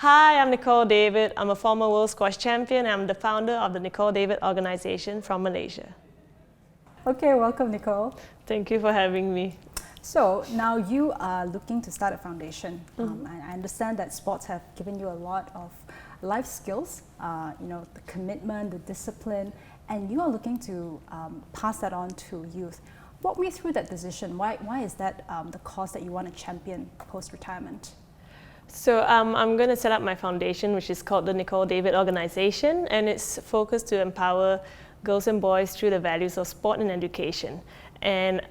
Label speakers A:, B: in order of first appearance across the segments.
A: Hi, I'm Nicole David. I'm a former World Squash Champion. I'm the founder of the Nicole David organization from Malaysia.
B: Okay, welcome Nicole.
A: Thank you for having me.
B: So now you are looking to start a foundation. I understand that sports have given you a lot of life skills, the commitment, the discipline, and you are looking to pass that on to youth. Walk me through that decision. Why is that the cause that you want to champion post-retirement?
A: So I'm going to set up my foundation, which is called the Nicole David organization, and it's focused to empower girls and boys through the values of sport and education. And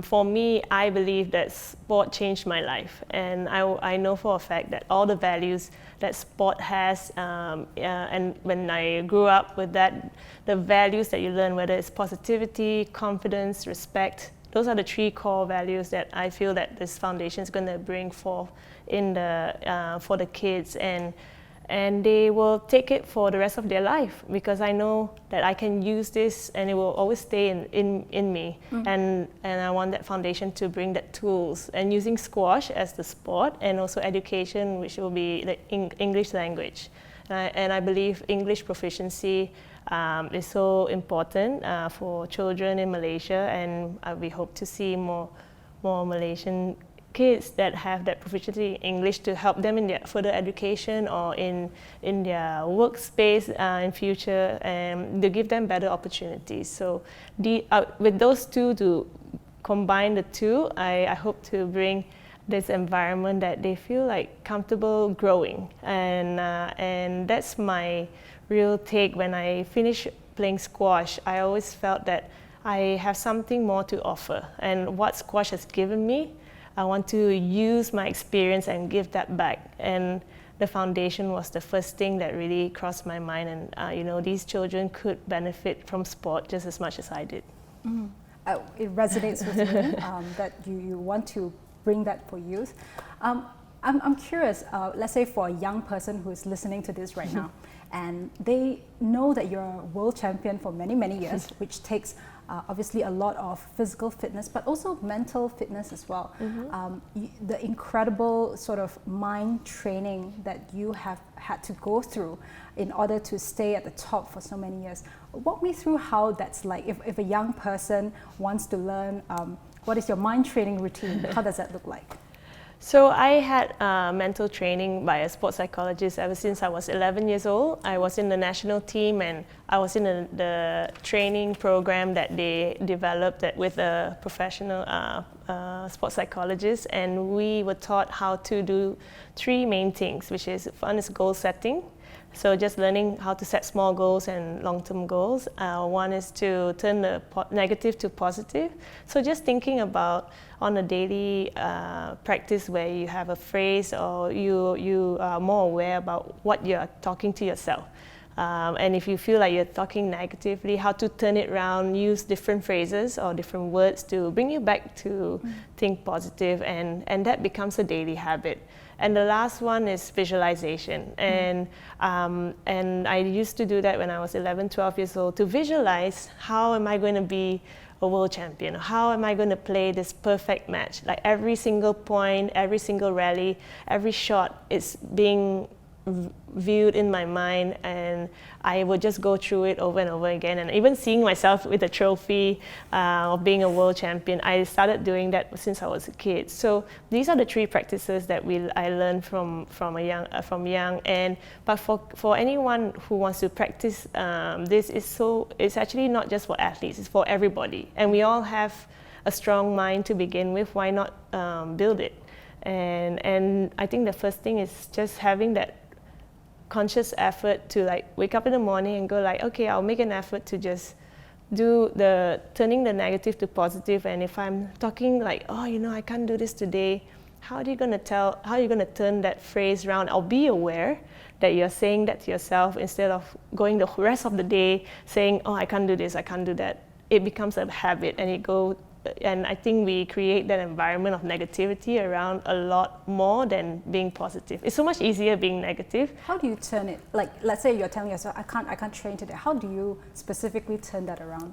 A: for me, I believe that sport changed my life. And I know for a fact that all the values that sport has, and when I grew up with that, the values that you learn, whether it's positivity, confidence, respect, those are the three core values that I feel that this foundation is going to bring forth in for the kids, and they will take it for the rest of their life, because I know that I can use this and it will always stay in me. And I want that foundation to bring that tools, and using squash as the sport, and also education, which will be the English language. And I believe English proficiency is so important for children in Malaysia, and we hope to see more Malaysian kids that have that proficiency in English to help them in their further education or in their workspace in future, and to give them better opportunities. So with those two, to combine the two, I hope to bring this environment that they feel like comfortable growing, and that's my real take. When I finish playing squash, I always felt that I have something more to offer, and what squash has given me, I want to use my experience and give that back. And the foundation was the first thing that really crossed my mind, and these children could benefit from sport just as much as I did.
B: It resonates with me that you want to bring that for youth. I'm curious, let's say for a young person who is listening to this right now, and they know that you're a world champion for many, many years, which takes obviously a lot of physical fitness, but also mental fitness as well. The incredible sort of mind training that you have had to go through in order to stay at the top for so many years. Walk me through how that's like. If a young person wants to learn, what is your mind training routine? How does that look like?
A: So I had mental training by a sports psychologist ever since I was 11 years old. I was in the national team, and I was in the training program that they developed with a professional sports psychologist, and we were taught how to do three main things, which is one is goal setting. So just learning how to set small goals and long-term goals. One is to turn the negative to positive. So just thinking about on a daily practice where you have a phrase, or you are more aware about what you're talking to yourself. And if you feel like you're talking negatively, how to turn it around, use different phrases or different words to bring you back to think positive, and that becomes a daily habit. And the last one is visualization. And I used to do that when I was 11, 12 years old, to visualize how am I going to be a world champion? How am I going to play this perfect match? Like every single point, every single rally, every shot is being viewed in my mind, and I would just go through it over and over again. And even seeing myself with a trophy of being a world champion, I started doing that since I was a kid. So these are the three practices that I learned from young. But for anyone who wants to practice this, it's actually not just for athletes; it's for everybody. And we all have a strong mind to begin with. Why not build it? And I think the first thing is just having that conscious effort to like wake up in the morning and go like, okay, I'll make an effort to just do turning the negative to positive. And if I'm talking like, oh, I can't do this today, how are you going to turn that phrase around? I'll be aware that you're saying that to yourself instead of going the rest of the day saying, oh, I can't do this, I can't do that. It becomes a habit, and I think we create that environment of negativity around a lot more than being positive. It's so much easier being negative.
B: How do you turn it? Like, let's say you're telling yourself, I can't train today. How do you specifically turn that around?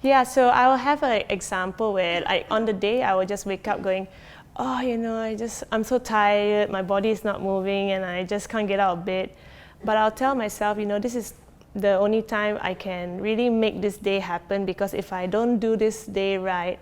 A: Yeah, so I will have an example where on the day I will just wake up going, oh, I'm so tired, my body is not moving, and I just can't get out of bed. But I'll tell myself, this is the only time I can really make this day happen, because if I don't do this day right,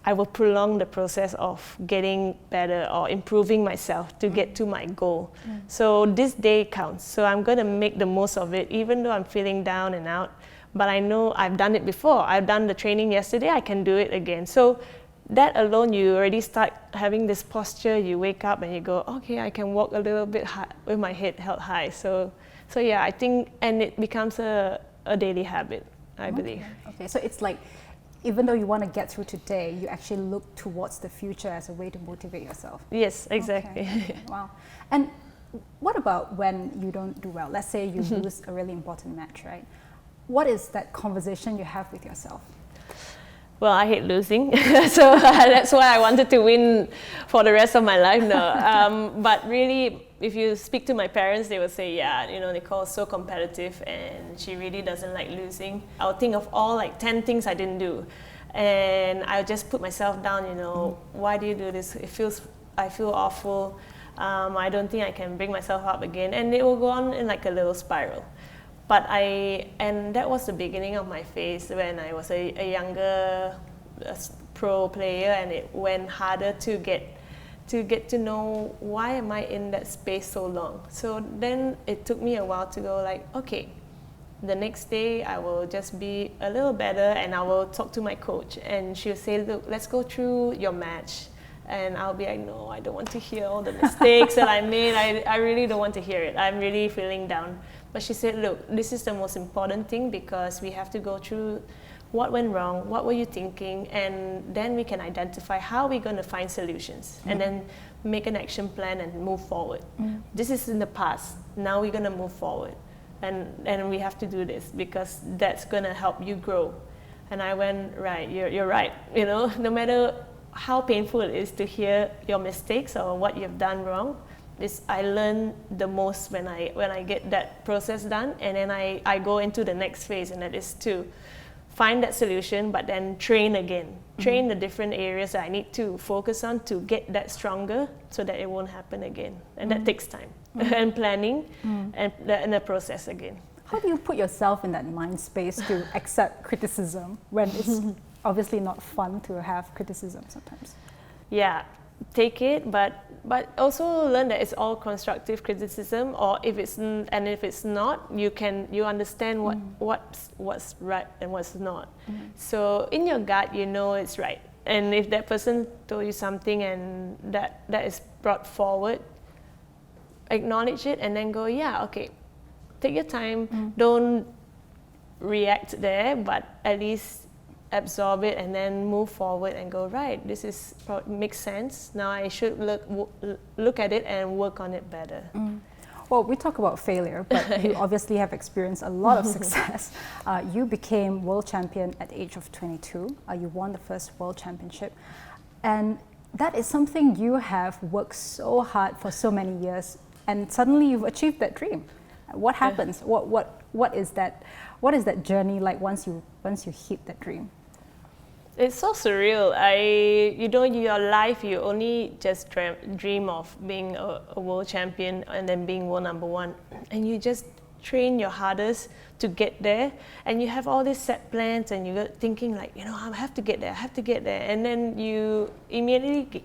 A: I will prolong the process of getting better or improving myself to get to my goal. So this day counts. So I'm going to make the most of it, even though I'm feeling down and out. But I know I've done it before. I've done the training yesterday, I can do it again. So that alone, you already start having this posture. You wake up and you go, okay, I can walk a little bit high, with my head held high. So yeah, I think, and it becomes a daily habit, I believe.
B: Okay, so it's like, even though you want to get through today, you actually look towards the future as a way to motivate yourself.
A: Yes, exactly.
B: Okay. Wow. And what about when you don't do well? Let's say you lose a really important match, right? What is that conversation you have with yourself?
A: Well, I hate losing, so that's why I wanted to win for the rest of my life. No, but really, if you speak to my parents, they will say, yeah, Nicole is so competitive and she really doesn't like losing. I'll think of all like 10 things I didn't do, and I'll just put myself down, why do you do this? I feel awful. I don't think I can bring myself up again, and it will go on in like a little spiral. And that was the beginning of my phase when I was a younger pro player, and it went harder to get to know why am I in that space so long. So then it took me a while to go like, okay, the next day I will just be a little better, and I will talk to my coach, and she'll say, look, let's go through your match. And I'll be like, no, I don't want to hear all the mistakes that I made. I really don't want to hear it. I'm really feeling down. But she said, look, this is the most important thing, because we have to go through what went wrong, what were you thinking, and then we can identify how we're going to find solutions, and then make an action plan and move forward. This is in the past. Now we're going to move forward. And we have to do this, because that's going to help you grow. And I went, right, you're right. No matter how painful it is to hear your mistakes or what you've done wrong, I learn the most when I get that process done, and then I go into the next phase, and that is to find that solution, but then train again. Train the different areas that I need to focus on to get that stronger, so that it won't happen again. And that takes time and planning and the process again.
B: How do you put yourself in that mind space to accept criticism when it's obviously not fun to have criticism sometimes?
A: Yeah, take it, but also learn that it's all constructive criticism, or if it's not, you understand what's right and what's not. So in your gut, it's right. And if that person told you something and that is brought forward, acknowledge it, and then go, yeah, okay, take your time. Don't react there, but at least absorb it and then move forward and go, right, this makes sense. Now I should look at it and work on it better.
B: Well, we talk about failure, but you obviously have experienced a lot of success. You became world champion at the age of 22. You won the first world championship. And that is something you have worked so hard for so many years, and suddenly you've achieved that dream. What happens? What is that journey like once you hit that dream?
A: It's so surreal. Your life, you only just dream of being a world champion and then being world number one. And you just train your hardest to get there. And you have all these set plans, and you're thinking like, I have to get there. And then you immediately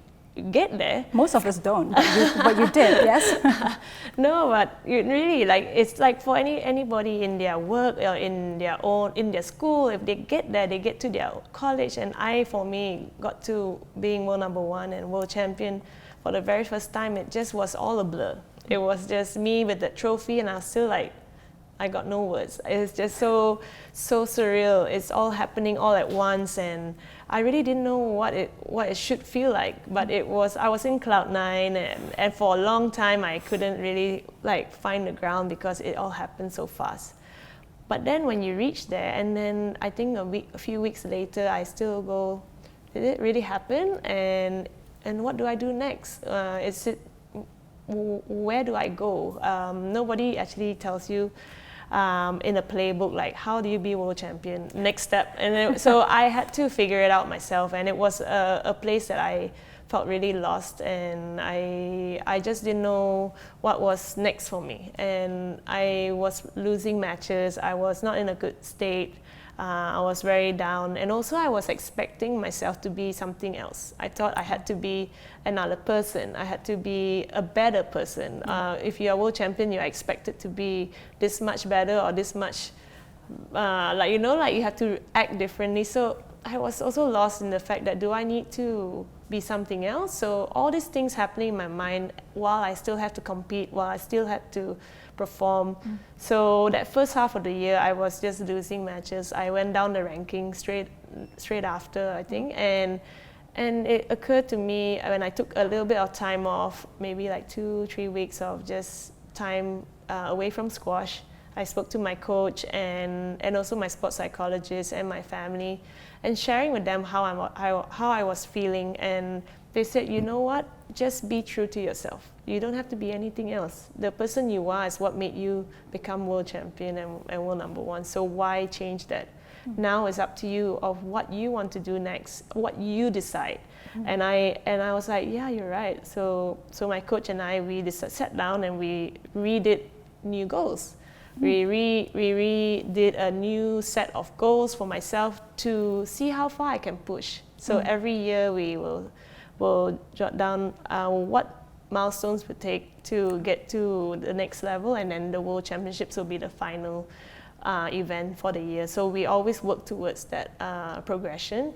A: get there.
B: Most of us don't, but you did, yes?
A: No, but really, it's like for anybody in their work or in their school, if they get there, they get to their college. And for me, got to being world number one and world champion for the very first time. It just was all a blur. It was just me with the trophy, and I was still like, I got no words. It's just so surreal. It's all happening all at once, and I really didn't know what it should feel like. But I was in cloud nine, and for a long time I couldn't really find the ground, because it all happened so fast. But then when you reach there, and then I think a few weeks later, I still go, did it really happen? And what do I do next? Where do I go? Nobody actually tells you in a playbook how do you be world champion, next step. And so I had to figure it out myself, and it was a place that I felt really lost, and I just didn't know what was next for me. And I was losing matches. I was not in a good state. I was very down, and also I was expecting myself to be something else. I thought I had to be another person. I had to be a better person. If you're a world champion, you're expected to be this much better or this much, like you have to act differently. So I was also lost in the fact that, do I need to be something else? So all these things happening in my mind while I still have to compete, while I still had to perform. So that first half of the year, I was just losing matches. I went down the ranking straight after, I think, and it occurred to me when I took a little bit of time off, maybe like 2-3 weeks of just time away from squash. I spoke to my coach and also my sports psychologist and my family, and sharing with them how I was feeling. And they said, you know what, just be true to yourself. You don't have to be anything else. The person you are is what made you become world champion and world number one. So why change that? Now it's up to you of what you want to do next, what you decide. And I was like, yeah, you're right. So my coach and I, we just sat down and we redid new goals. We redid a new set of goals for myself to see how far I can push. So every year we will jot down what milestones we take to get to the next level, and then the World Championships will be the final event for the year. So we always work towards that progression,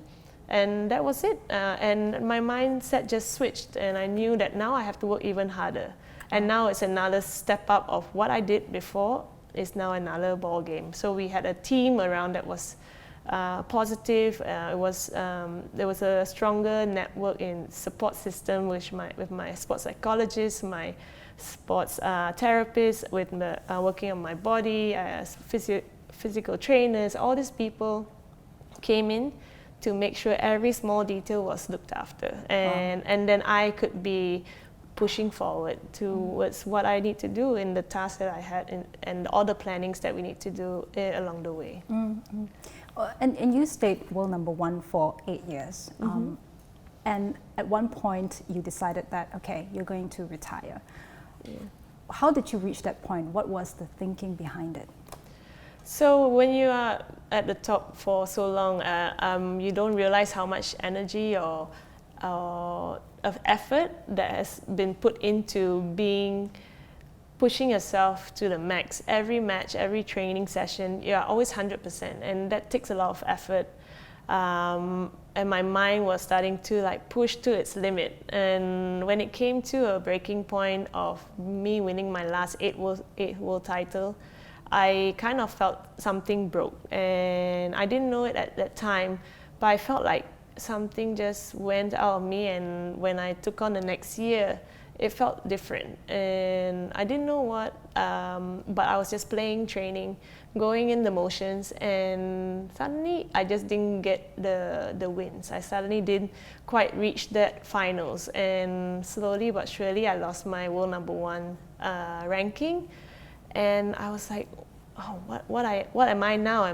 A: and that was it. And my mindset just switched, and I knew that now I have to work even harder. And now it's another step up of what I did before. Is now another ball game. So we had a team around that was positive. There was a stronger network in support system with my sports psychologist, my sports therapist, with working on my body, physical trainers. All these people came in to make sure every small detail was looked after, and then I could be pushing forward towards what I need to do in the tasks that I had and all the plannings that we need to do along the way.
B: And you stayed world number one for 8 years. And at one point you decided that, okay, you're going to retire. Yeah. How did you reach that point? What was the thinking behind it?
A: So when you are at the top for so long, you don't realize how much energy or of effort that has been put into pushing yourself to the max. Every match, every training session, you're always 100%, and that takes a lot of effort. And my mind was starting to push to its limit. And when it came to a breaking point of me winning my last eight world title, I kind of felt something broke, and I didn't know it at that time, but I felt like something just went out of me. And when I took on the next year, it felt different, and I didn't know what, but I was just playing, training, going in the motions, and suddenly I just didn't get the wins. I suddenly didn't quite reach that finals, and slowly but surely I lost my world number one ranking, and I was like, oh, what am I now?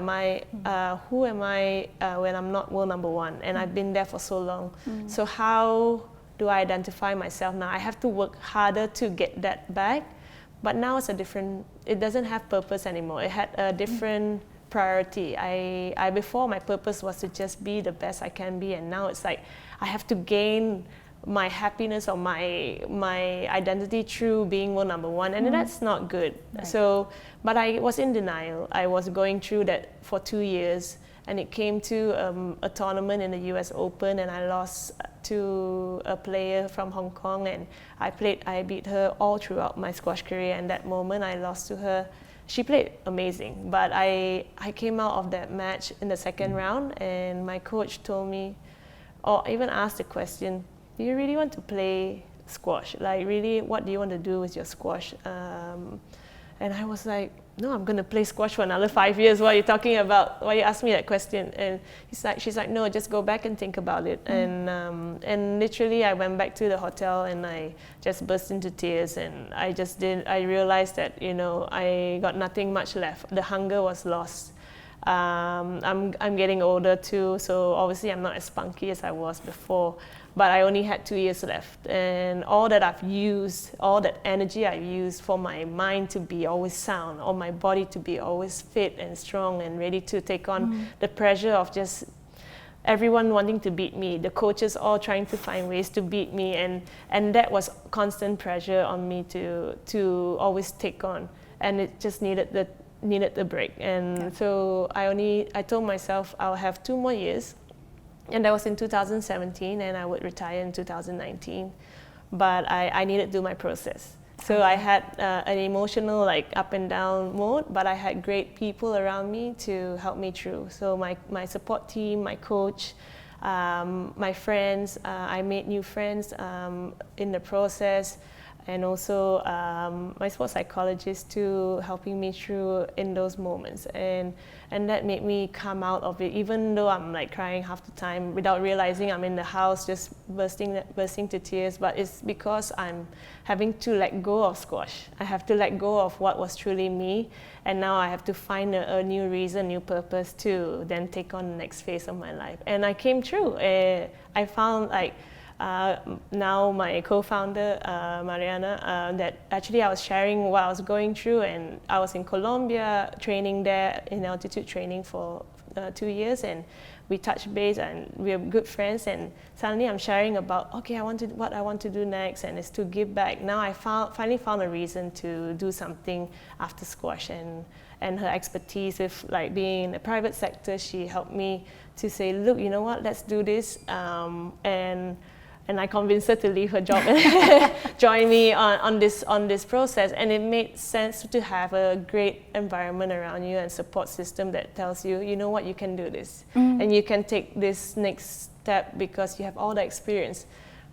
A: Who am I when I'm not world number one? And I've been there for so long. So how do I identify myself now? I have to work harder to get that back. But now it's it doesn't have purpose anymore. It had a different priority. Before, my purpose was to just be the best I can be, and now it's like I have to gain my happiness or my identity through being world number one, and that's not good. Right. So, but I was in denial. I was going through that for 2 years, and it came to a tournament in the US Open, and I lost to a player from Hong Kong, and I beat her all throughout my squash career, and that moment I lost to her. She played amazing, but I came out of that match in the second round, and my coach told me, or even asked the question, do you really want to play squash? Like, really, what do you want to do with your squash? And I was like, no, I'm going to play squash for another 5 years. What are you talking about? Why you asked me that question? And she's like, no, just go back and think about it. And literally, I went back to the hotel and I just burst into tears. And I realized that, I got nothing much left. The hunger was lost. I'm getting older too, so obviously I'm not as spunky as I was before, but I only had 2 years left, and all that I've used, all that energy I've used for my mind to be always sound, or my body to be always fit and strong and ready to take on the pressure of just everyone wanting to beat me, the coaches all trying to find ways to beat me, and that was constant pressure on me to always take on, and it just needed the break. And so I told myself I'll have 2 more years, and that was in 2017, and I would retire in 2019, but I needed to do my process. So I had an emotional like up and down mode, but I had great people around me to help me through. So my support team, my coach, my friends, I made new friends in the process, and also my sports psychologist too, helping me through in those moments, and that made me come out of it, even though I'm like crying half the time without realizing I'm in the house just bursting to tears. But it's because I'm having to let go of squash. I have to let go of what was truly me, and now I have to find a new reason, new purpose to then take on the next phase of my life. And I came through. I found like now my co-founder Mariana, that actually I was sharing what I was going through, and I was in Colombia training there in altitude training for 2 years, and we touched base and we are good friends, and suddenly I'm sharing about what I want to do next, and it's to give back. Now I finally found a reason to do something after squash, and her expertise with like being in the private sector, she helped me to say, look, you know what, let's do this, and I convinced her to leave her job and join me on this process. And it made sense to have a great environment around you and support system that tells you, you know what, you can do this. And you can take this next step because you have all the experience.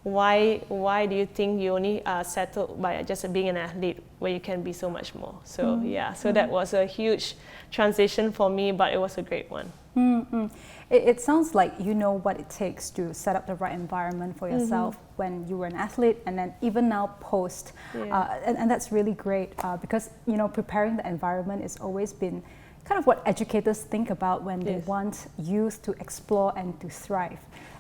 A: Why do you think you only are settled by just being an athlete where you can be so much more? So so that was a huge transition for me, but it was a great one.
B: It sounds like you know what it takes to set up the right environment for yourself when you were an athlete, and then even now post, and that's really great because you know preparing the environment has always been kind of what educators think about when they want youth to explore and to thrive.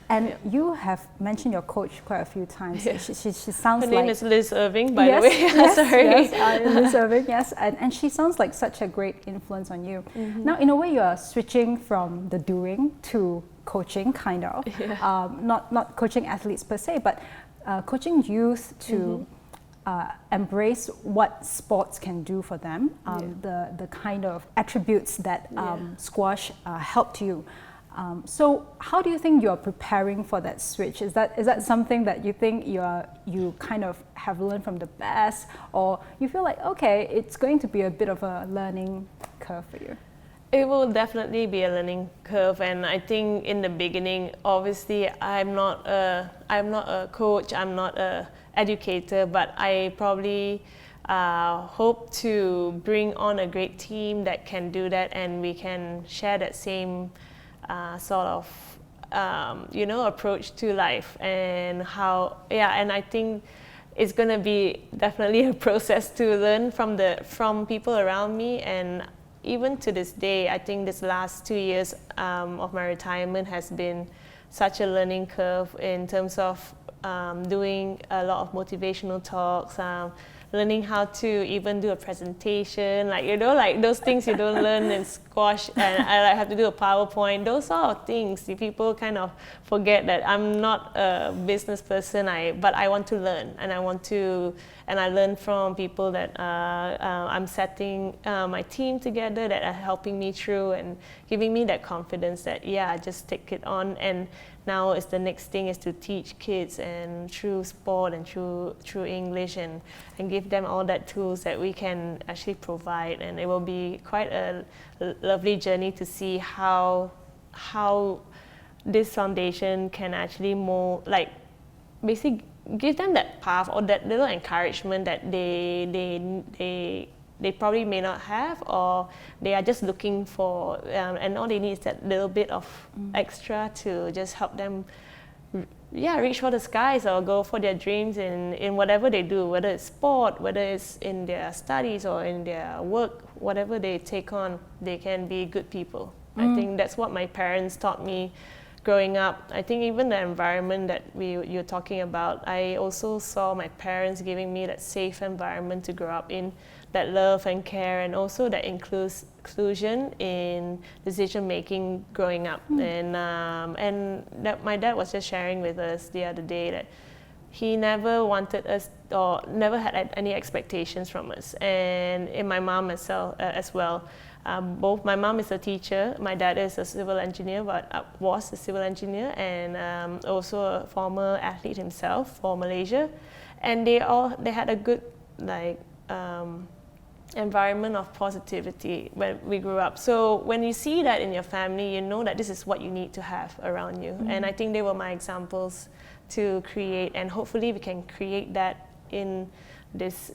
B: And you have mentioned your coach quite a few times. She sounds like...
A: Her name is Liz Irving, by the way. Sorry.
B: Liz Irving, yes. And she sounds like such a great influence on you. Now, in a way, you are switching from the doing to coaching, kind of. Not coaching athletes per se, but coaching youth to embrace what sports can do for them, the kind of attributes that squash helped you. So how do you think you're preparing for that switch? Is that something that you think you kind of have learned from the best, or you feel like, okay, it's going to be a bit of a learning curve for you?
A: It will definitely be a learning curve, and I think in the beginning, obviously, I'm not a coach, I'm not a educator, but I probably hope to bring on a great team that can do that, and we can share that same sort of approach to life, and and I think it's gonna be definitely a process to learn from people around me. And even to this day, I think this last 2 years of my retirement has been such a learning curve in terms of doing a lot of motivational talks, learning how to even do a presentation, like those things you don't learn in squash, and I have to do a PowerPoint, those sort of things. People kind of forget that I'm not a business person, but I want to learn, and I learn from people that I'm setting my team together that are helping me through and giving me that confidence that just take it on. And now the next thing is to teach kids, and through sport and through English, and give them all that tools that we can actually provide. And it will be quite a lovely journey to see how this foundation can actually basically give them that path or that little encouragement that they probably may not have, or they are just looking for, and all they need is that little bit of extra to just help them reach for the skies or go for their dreams in whatever they do, whether it's sport, whether it's in their studies or in their work, whatever they take on, they can be good people. I think that's what my parents taught me growing up. I think even the environment that you're talking about, I also saw my parents giving me that safe environment to grow up in, that love and care, and also that inclusion in decision making growing up. And that my dad was just sharing with us the other day that he never wanted us or never had any expectations from us, and in my mom as well. Both my mom is a teacher, my dad is a civil engineer, but was a civil engineer, and also a former athlete himself for Malaysia, and they had a good environment of positivity when we grew up. So when you see that in your family, you know that this is what you need to have around you. And I think they were my examples to create, and hopefully we can create that in this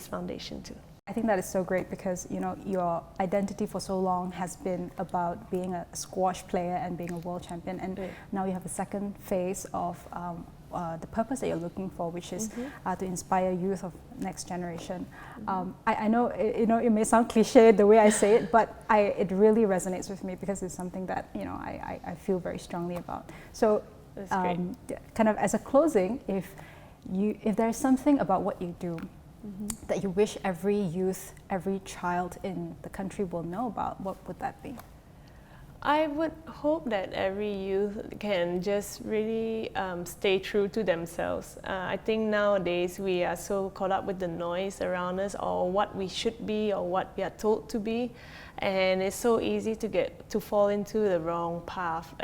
A: foundation too.
B: I think that is so great because, you know, your identity for so long has been about being a squash player and being a world champion, and now you have a second phase of the purpose that you're looking for, which is to inspire youth of next generation. I know, it may sound cliche the way I say it, but it really resonates with me because it's something that, you know, I feel very strongly about. So, kind of as a closing, if there's something about what you do that you wish every youth, every child in the country will know about, what would that be?
A: I would hope that every youth can just really stay true to themselves. I think nowadays we are so caught up with the noise around us, or what we should be, or what we are told to be, and it's so easy to fall into the wrong path.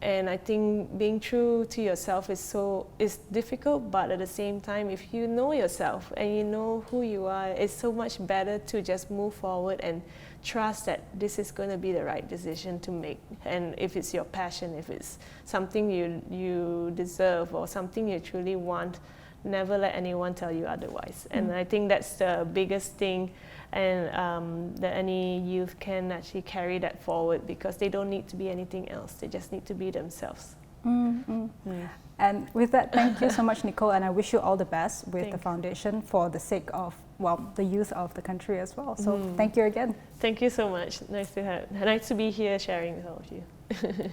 A: And I think being true to yourself is difficult, but at the same time, if you know yourself and you know who you are, it's so much better to just move forward and trust that this is going to be the right decision to make. And if it's your passion, if it's something you deserve or something you truly want, never let anyone tell you otherwise. And I think that's the biggest thing, and that any youth can actually carry that forward, because they don't need to be anything else. They just need to be themselves.
B: And with that, thank you so much, Nicole, and I wish you all the best with the foundation for the sake of, well, the youth of the country as well. So thank you again.
A: Thank you so much. Nice to be here sharing with all of you.